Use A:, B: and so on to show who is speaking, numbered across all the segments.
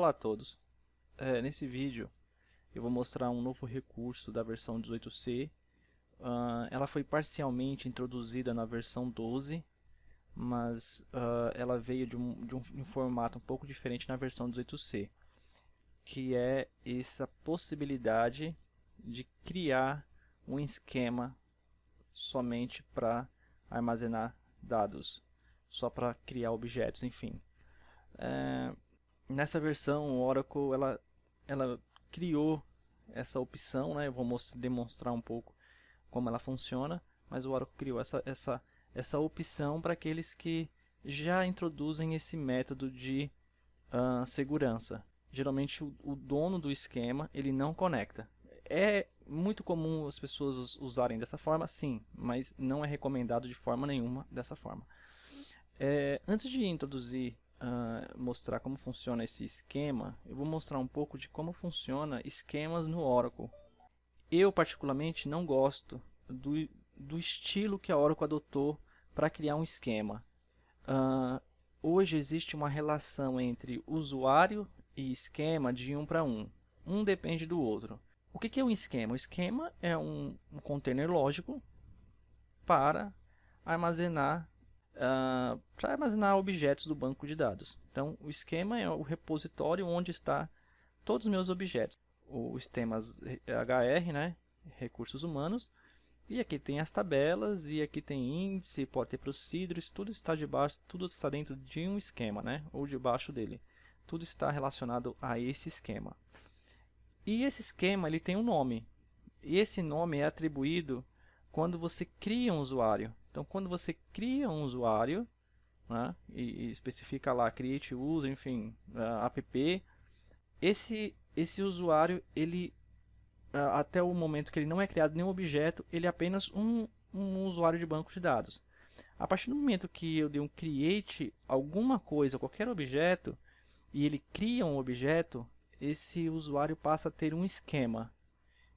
A: Olá a todos. Nesse vídeo eu vou mostrar um novo recurso da versão 18C. Ela foi parcialmente introduzida na versão 12, mas ela veio de um formato um pouco diferente na versão 18C, que é essa possibilidade de criar um esquema somente para armazenar dados, só para criar objetos, enfim. Nessa versão, o Oracle ela criou essa opção, né? Eu vou demonstrar um pouco como ela funciona, mas o Oracle criou essa opção para aqueles que já introduzem esse método de segurança. Geralmente o dono do esquema ele não conecta. É muito comum as pessoas usarem dessa forma, sim, mas não é recomendado de forma nenhuma dessa forma. Antes de introduzir, mostrar como funciona esse esquema, eu vou mostrar um pouco de como funciona esquemas no Oracle. Eu particularmente não gosto do estilo que a Oracle adotou para criar um esquema. Hoje existe uma relação entre usuário e esquema de um para um. Um depende do outro. O que é um esquema? O esquema é um container lógico para armazenar objetos do banco de dados. Então, o esquema é o repositório onde está todos os meus objetos. Os temas HR, né? Recursos humanos. E aqui tem as tabelas, e aqui tem índice, pode ter procedures, tudo está debaixo, tudo está dentro de um esquema, né? Ou debaixo dele. Tudo está relacionado a esse esquema. E esse esquema ele tem um nome. E esse nome é atribuído quando você cria um usuário. Então, quando você cria um usuário, né, e especifica lá create user, enfim, app, esse usuário, ele até o momento que ele não é criado nenhum objeto, ele é apenas um usuário de banco de dados. A partir do momento que eu dei um create alguma coisa, qualquer objeto, e ele cria um objeto, esse usuário passa a ter um esquema.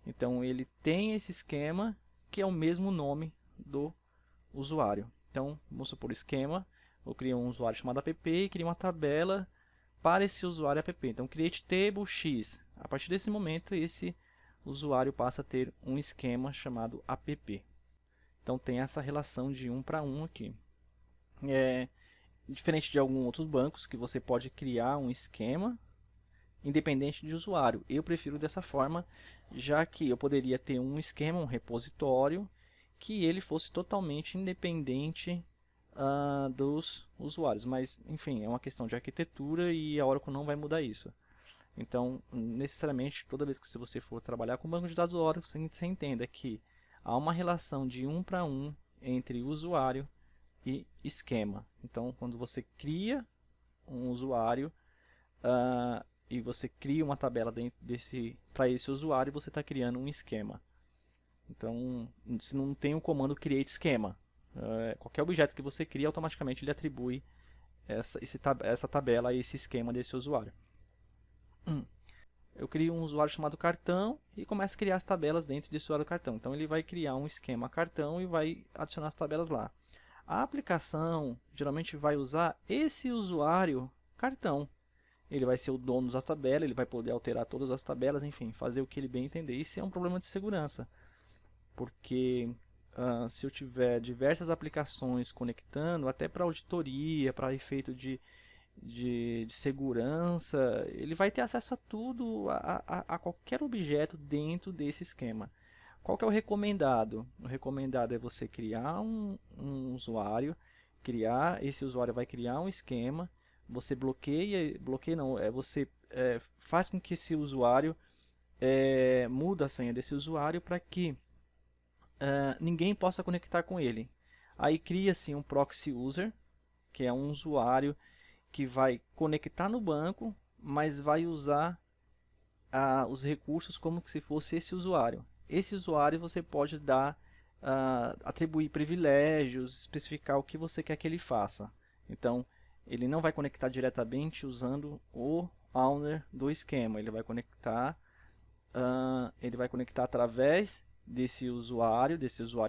A: Então ele tem esse esquema que é o mesmo nome do usuário. Então, vamos supor esquema, eu crio um usuário chamado app e crio uma tabela para esse usuário app. Então, create table x. A partir desse momento, esse usuário passa a ter um esquema chamado app. Então, tem essa relação de um para um aqui. Diferente de alguns outros bancos, que você pode criar um esquema independente de usuário. Eu prefiro dessa forma, já que eu poderia ter um esquema, um repositório, que ele fosse totalmente independente dos usuários. Mas, enfim, é uma questão de arquitetura e a Oracle não vai mudar isso. Então, necessariamente, toda vez que você for trabalhar com banco de dados Oracle, você entenda que há uma relação de um para um entre usuário e esquema. Então, quando você cria um usuário e você cria uma tabela para esse usuário, você está criando um esquema. Então, se não tem o comando create esquema, qualquer objeto que você cria, automaticamente ele atribui essa tabela a esse esquema desse usuário. Eu crio um usuário chamado cartão e começo a criar as tabelas dentro desse usuário cartão. Então ele vai criar um esquema cartão e vai adicionar as tabelas lá. A aplicação geralmente vai usar esse usuário cartão. Ele vai ser o dono da tabela, ele vai poder alterar todas as tabelas, enfim, fazer o que ele bem entender. Isso é um problema de segurança, porque se eu tiver diversas aplicações conectando, até para auditoria, para efeito de segurança, ele vai ter acesso a tudo, a qualquer objeto dentro desse esquema. Qual que é o recomendado? O recomendado é você criar um usuário, esse usuário vai criar um esquema, você bloqueia não, você faz com que esse usuário muda a senha desse usuário para que ninguém possa conectar com ele. Aí cria-se um proxy user, que é um usuário que vai conectar no banco, mas vai usar os recursos como se fosse esse usuário. Esse usuário você pode dar, atribuir privilégios, especificar o que você quer que ele faça. Então, ele não vai conectar diretamente usando o owner do esquema. Ele vai conectar através desse usuário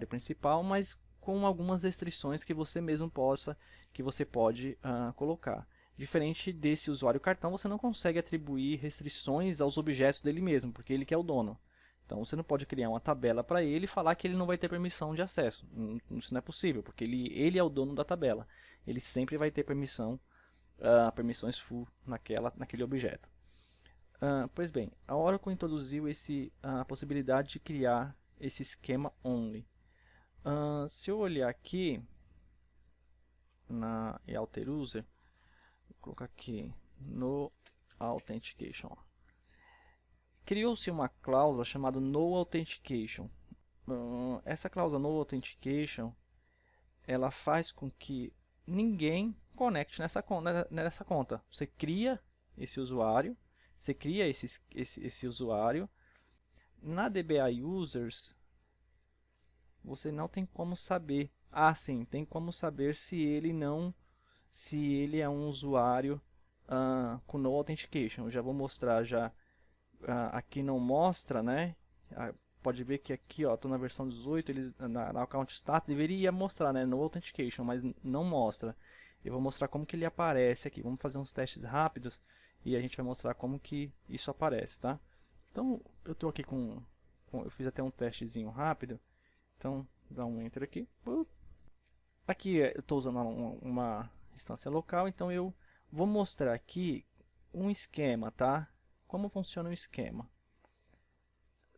A: principal, mas com algumas restrições que você mesmo pode colocar. Diferente desse usuário cartão, você não consegue atribuir restrições aos objetos dele mesmo, porque ele que é o dono. Então você não pode criar uma tabela para ele e falar que ele não vai ter permissão de acesso. Isso não é possível, porque ele é o dono da tabela. Ele sempre vai ter permissões full naquele objeto. Pois bem, a Oracle introduziu a possibilidade de criar esse esquema only. Se eu olhar aqui na Alter User, vou colocar aqui no Authentication. Criou-se uma cláusula chamada No Authentication. Essa cláusula No Authentication, ela faz com que ninguém conecte nessa conta. Você cria esse usuário, esse usuário. Na DBA Users, você não tem como saber. Sim, tem como saber se ele é um usuário com No Authentication. Eu já vou mostrar já. Aqui não mostra, né? Pode ver que aqui, ó, tô na versão 18, na account stat deveria mostrar, né, no authentication, mas não mostra. Eu vou mostrar como que ele aparece aqui. Vamos fazer uns testes rápidos e a gente vai mostrar como que isso aparece, tá? Então, eu tô aqui eu fiz até um testezinho rápido. Então, dá um enter aqui. Aqui eu estou usando uma instância local, então eu vou mostrar aqui um esquema, tá? Como funciona o esquema?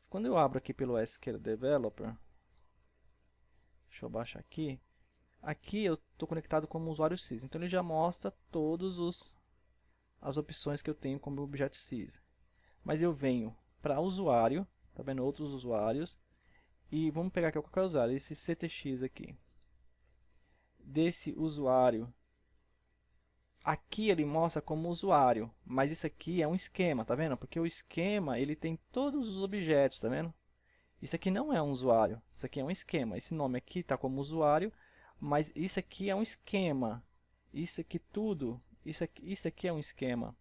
A: Quando eu abro aqui pelo SQL Developer, deixa eu baixar aqui. Aqui eu estou conectado como usuário sys, então ele já mostra todas as opções que eu tenho como objeto sys. Mas eu venho para usuário, tá vendo? Outros usuários, e vamos pegar aqui qualquer usuário, esse CTX aqui. Desse usuário, aqui ele mostra como usuário, mas isso aqui é um esquema, tá vendo? Porque o esquema, ele tem todos os objetos, tá vendo? Isso aqui não é um usuário, isso aqui é um esquema. Esse nome aqui está como usuário, mas isso aqui é um esquema. Isso aqui tudo, isso aqui é um esquema,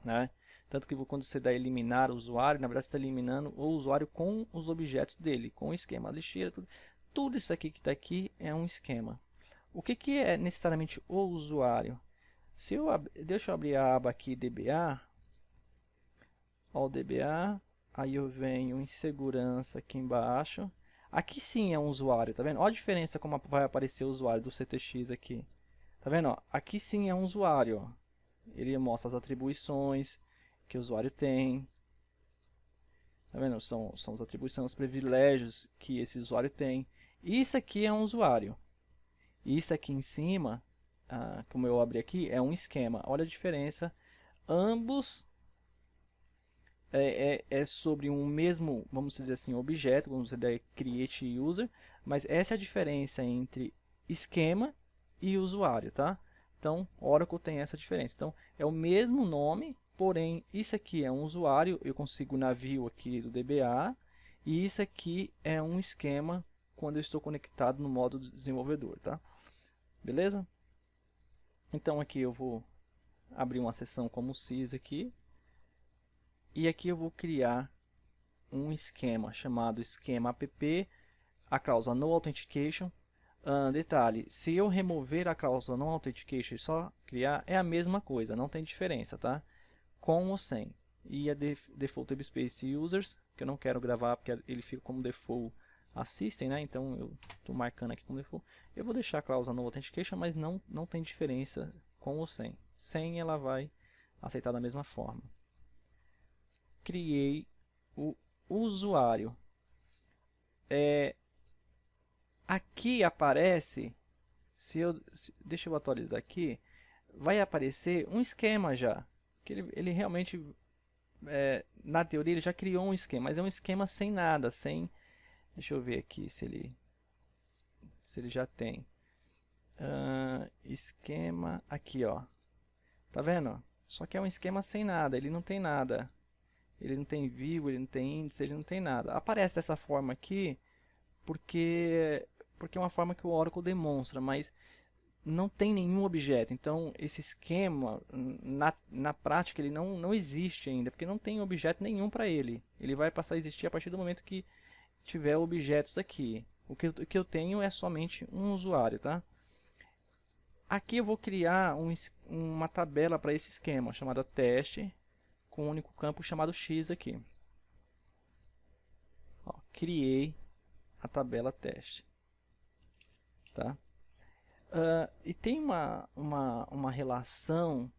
A: né? Tanto que quando você dá eliminar o usuário, na verdade você está eliminando o usuário com os objetos dele, com o esquema, a lixeira, tudo isso aqui que está aqui é um esquema. O que é necessariamente o usuário? Deixa eu abrir a aba aqui DBA, ó, DBA, aí eu venho em segurança aqui embaixo. Aqui sim é um usuário, tá vendo? Olha a diferença como vai aparecer o usuário do CTX aqui. Tá vendo? Ó? Aqui sim é um usuário, ó. Ele mostra as atribuições que o usuário tem. Tá vendo? São as atribuições, os privilégios que esse usuário tem. Isso aqui é um usuário. E isso aqui em cima, como eu abri aqui, é um esquema. Olha a diferença. Ambos é sobre um mesmo, vamos dizer assim, objeto, vamos dizer, create user, mas essa é a diferença entre esquema e usuário, tá? Então, Oracle tem essa diferença. Então, é o mesmo nome, porém, isso aqui é um usuário, eu consigo na view aqui do DBA, e isso aqui é um esquema quando eu estou conectado no modo desenvolvedor, tá? Beleza? Então, aqui eu vou abrir uma seção como sys aqui, e aqui eu vou criar um esquema chamado esquema app, a cláusula no authentication. Detalhe, se eu remover a cláusula no authentication e só criar, é a mesma coisa, não tem diferença, tá? Com ou sem. E a default space users, que eu não quero gravar porque ele fica como default assistem, né? Então eu estou marcando aqui como default. Eu vou deixar a cláusula no authentication, mas não tem diferença com ou sem. Sem ela vai aceitar da mesma forma. Criei o usuário. Aqui aparece, deixa eu atualizar aqui, vai aparecer um esquema já. Que ele realmente, na teoria, ele já criou um esquema, mas é um esquema sem nada, sem... Deixa eu ver aqui se ele já tem. Esquema, aqui ó. Tá vendo? Só que é um esquema sem nada, ele não tem nada. Ele não tem view, ele não tem índice, ele não tem nada. Aparece dessa forma aqui porque é uma forma que o Oracle demonstra, mas não tem nenhum objeto. Então esse esquema na prática ele não existe ainda, porque não tem objeto nenhum para ele. Ele vai passar a existir a partir do momento que tiver objetos aqui. O que eu tenho é somente um usuário, tá? Aqui eu vou criar uma tabela para esse esquema, chamada teste, com um único campo chamado X aqui. Ó, criei a tabela teste. Tá? E tem uma relação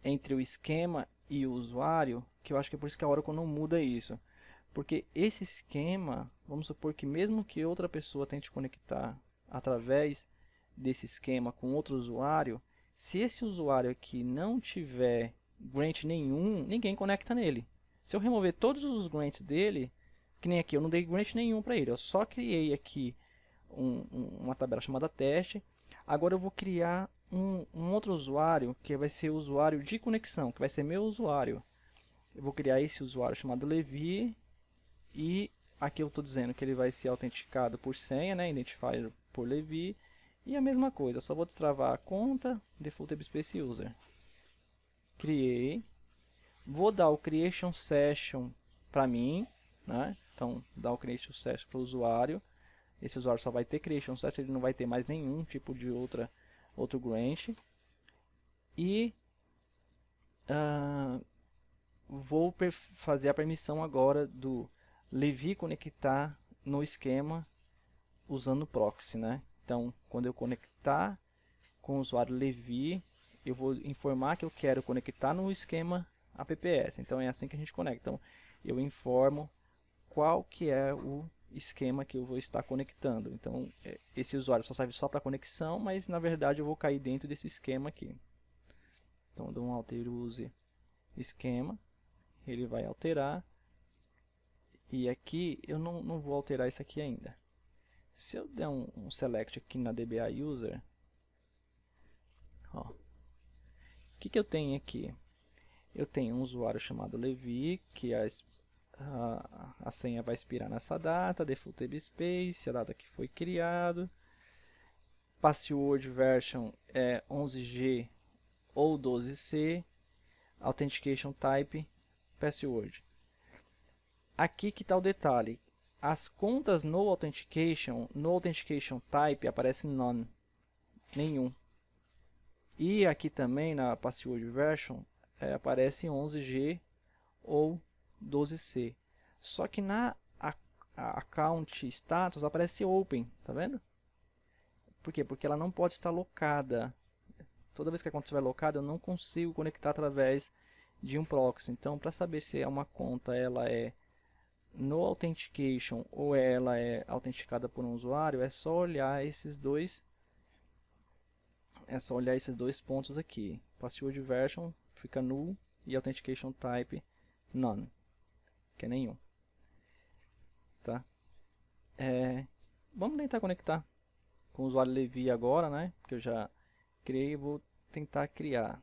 A: entre o esquema e o usuário, que eu acho que é por isso que a Oracle não muda isso. Porque esse esquema, vamos supor que mesmo que outra pessoa tente conectar através desse esquema com outro usuário, se esse usuário aqui não tiver grant nenhum, ninguém conecta nele. Se eu remover todos os grants dele, que nem aqui, eu não dei grant nenhum para ele, eu só criei aqui uma tabela chamada teste. Agora eu vou criar um outro usuário, que vai ser o usuário de conexão, que vai ser meu usuário. Eu vou criar esse usuário chamado Levi, e aqui eu estou dizendo que ele vai ser autenticado por senha, né, identifier por Levi, e a mesma coisa, só vou destravar a conta, default space user. Criei, vou dar o creation session para mim, né, então dar o creation session para o usuário. Esse usuário só vai ter creation session, ele não vai ter mais nenhum tipo de outro grant. E vou fazer a permissão agora do Levi conectar no esquema usando o proxy, né? Então, quando eu conectar com o usuário Levi, eu vou informar que eu quero conectar no esquema apps. Então, é assim que a gente conecta. Então, eu informo qual que é o esquema que eu vou estar conectando. Então, esse usuário só serve só para conexão, mas na verdade eu vou cair dentro desse esquema aqui. Então, eu dou um alter use esquema, ele vai alterar. E aqui eu não vou alterar isso aqui ainda. Se eu der um select aqui na DBA user, o que eu tenho aqui? Eu tenho um usuário chamado Levi, que a senha vai expirar nessa data, default space, a data que foi criado, password version é 11G ou 12C, authentication type, password. Aqui que está o detalhe, as contas no authentication type aparece none, nenhum. E aqui também na password version aparece 11G ou 12C. Só que na account status aparece open, tá vendo? Por quê? Porque ela não pode estar locada. Toda vez que a conta estiver locada, eu não consigo conectar através de um proxy. Então, para saber se é uma conta, ela é no authentication ou ela é autenticada por um usuário, é só olhar esses dois pontos aqui. Password version fica null e authentication type none, que é nenhum. Tá? Vamos tentar conectar com o usuário Levi agora, né? Porque eu já criei e vou tentar criar.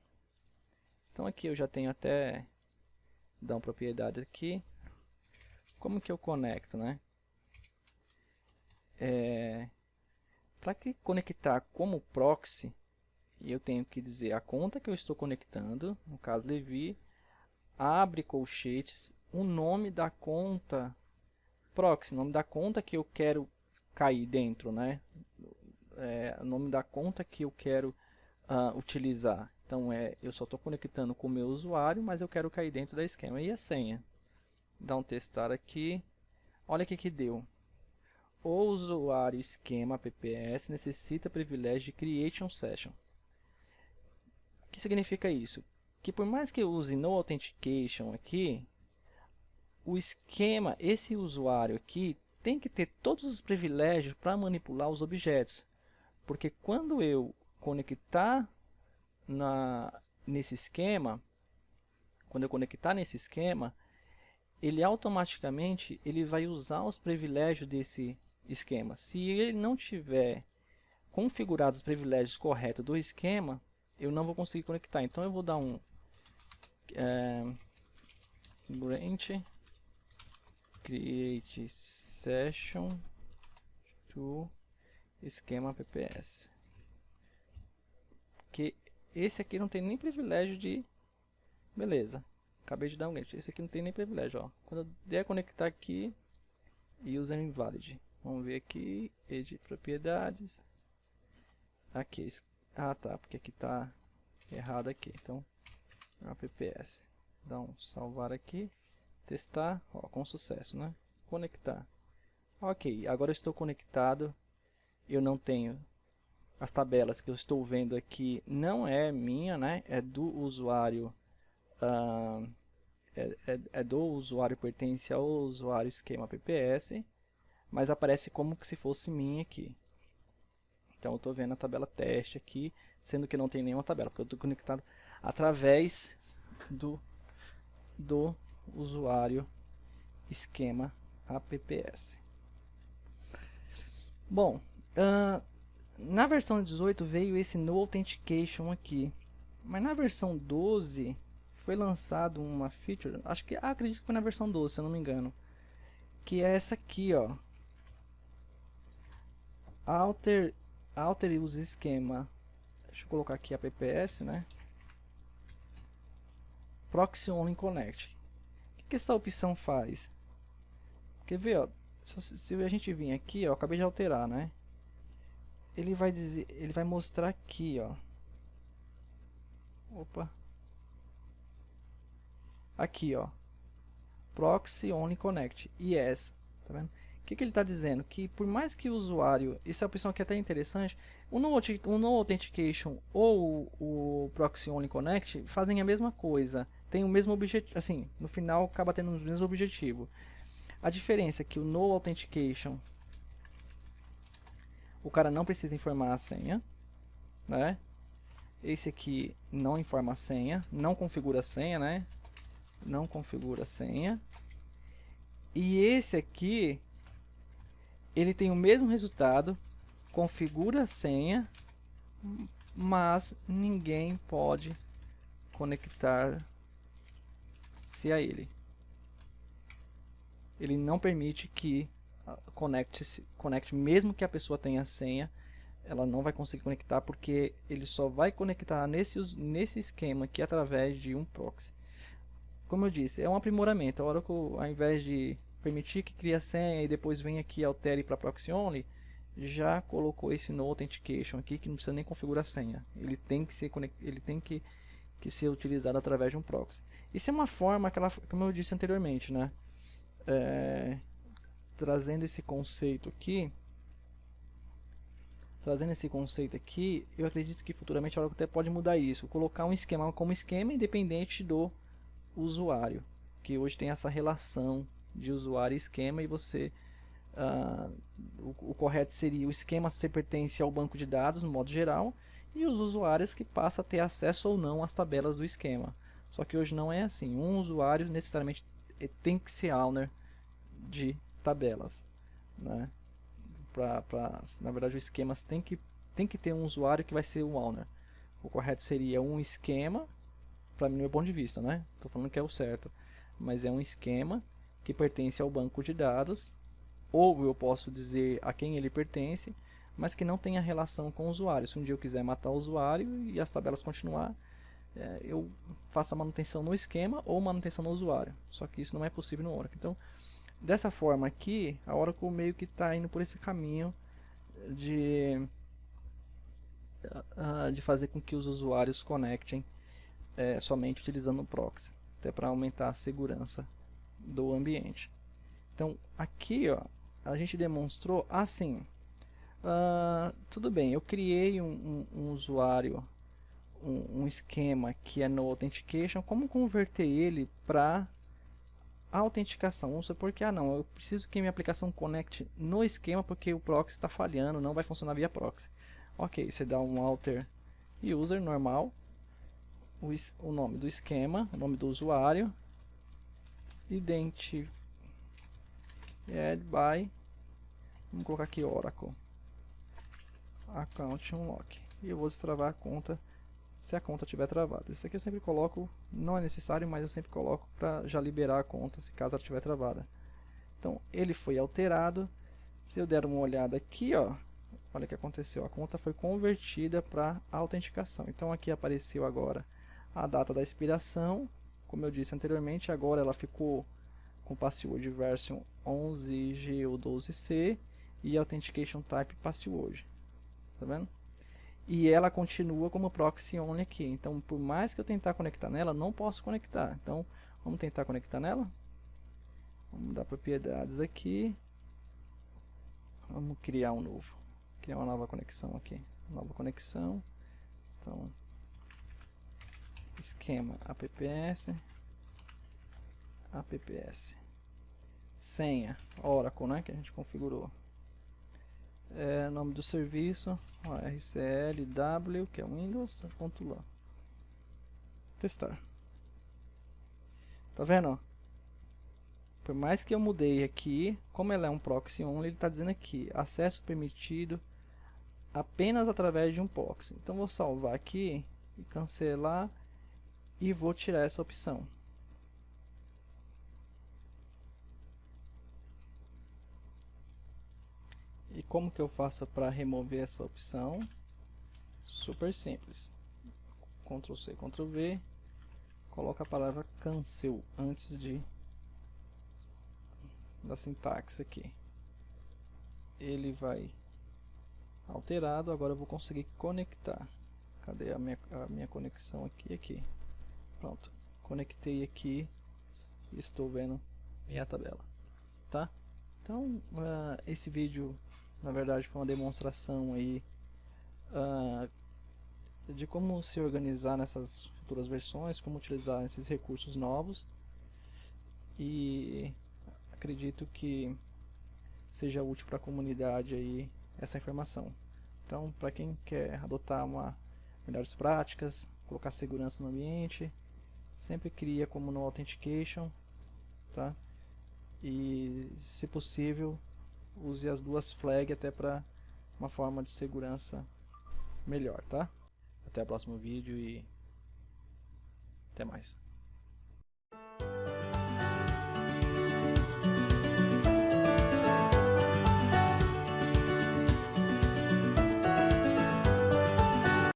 A: Então aqui eu já tenho até dar uma propriedade aqui. Como que eu conecto, né? Para conectar como proxy, eu tenho que dizer a conta que eu estou conectando, no caso Levi, abre colchetes, o nome da conta proxy, nome da conta que eu quero cair dentro, né? O nome da conta que eu quero utilizar. Então eu só estou conectando com o meu usuário, mas eu quero cair dentro da esquema. E a senha? Dá um testar aqui. Olha o que deu. O usuário esquema apps necessita privilégio de creation session. O que significa isso? Que por mais que eu use no authentication aqui, o esquema, esse usuário aqui, tem que ter todos os privilégios para manipular os objetos. Porque quando eu conectar nesse esquema, ele automaticamente vai usar os privilégios desse esquema. Se ele não tiver configurado os privilégios corretos do esquema, eu não vou conseguir conectar. Então eu vou dar um grant create session to esquema apps, que esse aqui não tem nem privilégio de... Beleza, acabei de dar um grant. Esse aqui não tem nem privilégio, ó. Quando eu der conectar aqui, user invalid, Vamos ver aqui, edit propriedades. Aqui, ah tá, porque aqui tá errado aqui. Então, apps. Dá um salvar aqui, testar, ó, com sucesso, né? Conectar. Ok, agora eu estou conectado. Eu não tenho as tabelas que eu estou vendo aqui, não é minha, né? É do usuário. É do usuário, pertence ao usuário esquema PPS, mas aparece como que se fosse minha aqui. Então eu estou vendo a tabela teste aqui, sendo que não tem nenhuma tabela, porque eu estou conectado através do usuário esquema apps. Bom, na versão 18 veio esse No Authentication aqui, mas na versão 12 foi lançado uma feature, acredito que foi na versão 12, se eu não me engano, que é essa aqui, ó, alter use esquema. Deixa eu colocar aqui apps, né? Proxy Only Connect. O que essa opção faz? Quer ver, ó? Se a gente vir aqui, ó, acabei de alterar, né? Ele vai dizer, ele vai mostrar aqui, ó. Opa. Aqui, ó. Proxy Only Connect. Yes. Tá vendo? O que ele está dizendo? Que por mais que o usuário, essa é a opção que é até interessante, o No Authentication ou o Proxy Only Connect fazem a mesma coisa, tem o mesmo objetivo, assim, no final acaba tendo o mesmo objetivo. A diferença é que o No Authentication, o cara não precisa informar a senha, né? Esse aqui não informa a senha, não configura a senha, né? Não configura a senha. E esse aqui, ele tem o mesmo resultado, configura a senha, mas ninguém pode conectar-se a ele. Ele não permite que conecte, mesmo que a pessoa tenha a senha, ela não vai conseguir conectar, porque ele só vai conectar nesse esquema aqui através de um proxy. Como eu disse, é um aprimoramento. A Oracle, ao invés de permitir que crie a senha e depois vem aqui e altere para Proxy Only, já colocou esse No Authentication aqui, que não precisa nem configurar a senha. Ele tem que ser utilizado através de um proxy. Isso é uma forma, como eu disse anteriormente, né? Trazendo esse conceito aqui, eu acredito que futuramente a Oracle até pode mudar isso, colocar um esquema como esquema independente do usuário, que hoje tem essa relação de usuário e esquema, e você o correto seria o esquema se pertence ao banco de dados no modo geral, e os usuários que passam a ter acesso ou não às tabelas do esquema. Só que hoje não é assim, um usuário necessariamente tem que ser owner de tabelas, né? Na verdade, o esquema tem que ter um usuário que vai ser o owner. O correto seria um esquema, para mim, do meu ponto de vista, né? Estou falando que é o certo, mas é um esquema que pertence ao banco de dados, ou eu posso dizer a quem ele pertence, mas que não tenha relação com o usuário. Se um dia eu quiser matar o usuário e as tabelas continuar, eu faço a manutenção no esquema ou manutenção no usuário. Só que isso não é possível no Oracle. Então, dessa forma aqui, a Oracle meio que está indo por esse caminho de fazer com que os usuários conectem somente utilizando o proxy, até para aumentar a segurança do ambiente. Então aqui, ó, a gente demonstrou assim, tudo bem, eu criei um usuário, um esquema que é No Authentication. Como converter ele para autenticação? Vamos supor que não, eu preciso que minha aplicação conecte no esquema porque o proxy está falhando, não vai funcionar via proxy. Ok, você dá um alter user normal, o nome do esquema, o nome do usuário, add by, vamos colocar aqui Oracle account unlock, e eu vou destravar a conta se a conta estiver travada. Isso aqui eu sempre coloco, não é necessário, mas eu sempre coloco para já liberar a conta se caso ela estiver travada. Então ele foi alterado. Se eu der uma olhada aqui, ó, olha o que aconteceu, a conta foi convertida para autenticação. Então aqui apareceu agora a data da expiração, como eu disse anteriormente, agora ela ficou com password version 11G ou 12C, e Authentication Type Password, tá vendo? E ela continua como proxy only aqui, então por mais que eu tentar conectar nela, não posso conectar. Então vamos tentar conectar nela. Vamos dar propriedades aqui, vamos criar uma nova conexão aqui, nova conexão. Então esquema apps, senha Oracle, né, que a gente configurou, nome do serviço, rclw, que é Windows, .lan. Testar. Tá vendo? Por mais que eu mudei aqui, como ela é um proxy only, ele está dizendo aqui, acesso permitido apenas através de um proxy. Então vou salvar aqui e cancelar e vou tirar essa opção. E como que eu faço para remover essa opção? Super simples. Ctrl C, Ctrl V, coloca a palavra cancel antes da sintaxe aqui. Ele vai alterado, agora eu vou conseguir conectar. Cadê a minha conexão aqui? Pronto, conectei aqui e estou vendo minha tabela, tá? Então, esse vídeo, na verdade, foi uma demonstração aí de como se organizar nessas futuras versões, como utilizar esses recursos novos, e acredito que seja útil para a comunidade aí essa informação. Então, para quem quer adotar melhores práticas, colocar segurança no ambiente, sempre cria como no Authentication, tá? E, se possível, use as duas flags até para uma forma de segurança melhor, tá? Até o próximo vídeo e até mais.